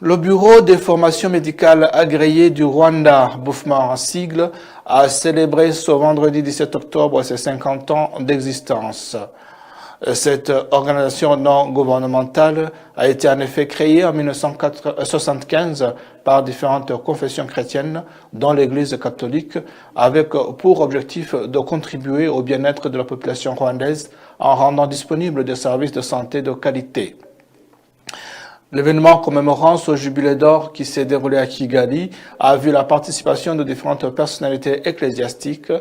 Le Bureau des formations médicales agréées du Rwanda, BOFMAR en sigle, a célébré ce vendredi 17 octobre ses 50 ans d'existence. Cette organisation non gouvernementale a été en effet créée en 1975 par différentes confessions chrétiennes, dont l'Église catholique, avec pour objectif de contribuer au bien-être de la population rwandaise en rendant disponibles des services de santé de qualité. L'événement commémorant ce jubilé d'or qui s'est déroulé à Kigali a vu la participation de différentes personnalités ecclésiastiques,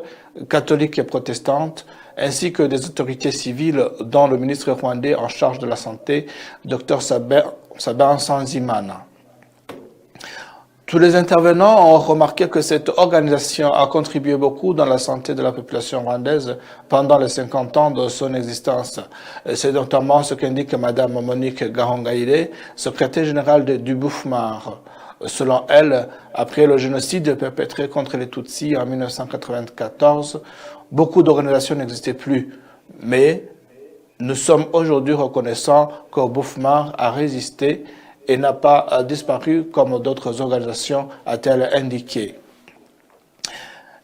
catholiques et protestantes, ainsi que des autorités civiles, dont le ministre rwandais en charge de la santé, Dr Sabin Nsanzimana. Tous les intervenants ont remarqué que cette organisation a contribué beaucoup dans la santé de la population rwandaise pendant les 50 ans de son existence. C'est notamment ce qu'indique Mme Monique Gahongayire, secrétaire générale du BOFMAR. Selon elle, après le génocide perpétré contre les Tutsis en 1994, beaucoup d'organisations n'existaient plus. Mais nous sommes aujourd'hui reconnaissants que BOFMAR a résisté et n'a pas disparu comme d'autres organisations, a-t-elle indiqué.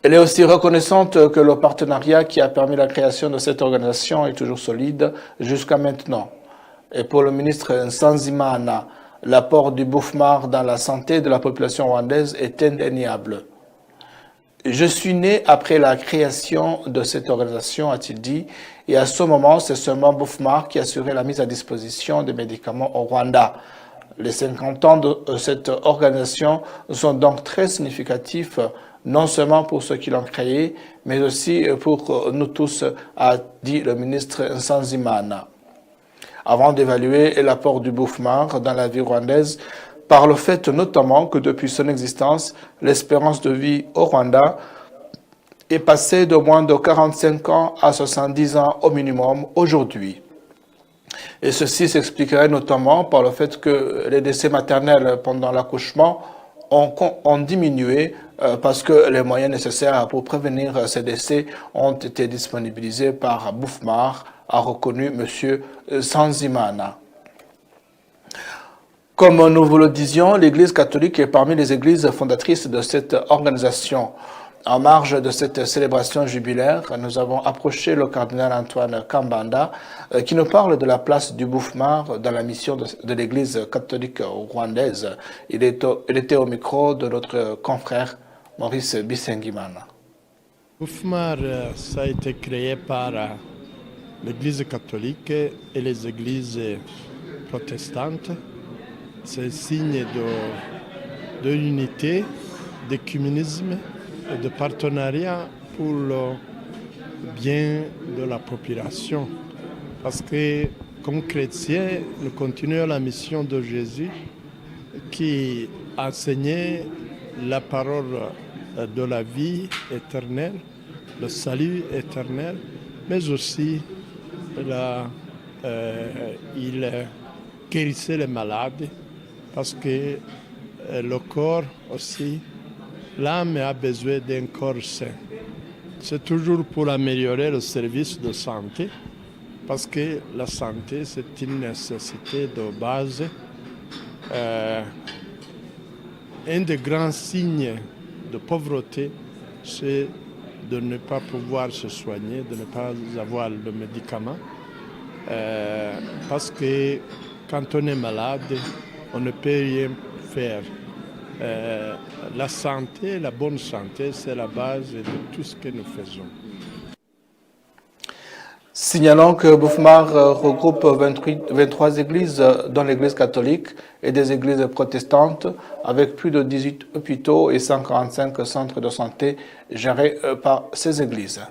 Elle est aussi reconnaissante que le partenariat qui a permis la création de cette organisation est toujours solide jusqu'à maintenant. Et pour le ministre Nsanzimana, l'apport du BOFMAR dans la santé de la population rwandaise est indéniable. Je suis né après la création de cette organisation, a-t-il dit, et à ce moment, c'est seulement BOFMAR qui assurait la mise à disposition des médicaments au Rwanda. Les 50 ans de cette organisation sont donc très significatifs, non seulement pour ceux qui l'ont créée, mais aussi pour nous tous, a dit le ministre Nsanzimana. Avant d'évaluer l'apport du BOFMAR dans la vie rwandaise, par le fait notamment que depuis son existence, l'espérance de vie au Rwanda est passée de moins de 45 ans à 70 ans au minimum aujourd'hui. Et ceci s'expliquerait notamment par le fait que les décès maternels pendant l'accouchement ont diminué parce que les moyens nécessaires pour prévenir ces décès ont été disponibilisés par BOFMAR, a reconnu M. Nsanzimana. Comme nous vous le disions, l'Église catholique est parmi les églises fondatrices de cette organisation. En marge de cette célébration jubilaire, nous avons approché le cardinal Antoine Kambanda qui nous parle de la place du BOFMAR dans la mission de l'Église catholique rwandaise. Il était au micro de notre confrère Maurice Bisengimana. BOFMAR, ça a été créé par l'Église catholique et les églises protestantes. C'est un signe de l'unité, d'écuménisme et de partenariat pour le bien de la population. Parce que comme chrétiens, nous continuons la mission de Jésus qui a enseigné la parole de la vie éternelle, le salut éternel, mais aussi il guérissait les malades parce que le corps aussi, l'âme a besoin d'un corps sain. C'est toujours pour améliorer le service de santé, parce que la santé, c'est une nécessité de base. Un des grands signes de pauvreté, c'est de ne pas pouvoir se soigner, de ne pas avoir le médicament. Parce que quand on est malade, on ne peut rien faire. La santé, la bonne santé, c'est la base de tout ce que nous faisons. Signalons que BOFMAR regroupe 23 églises, dont l'Église catholique et des églises protestantes, avec plus de 18 hôpitaux et 145 centres de santé gérés par ces églises.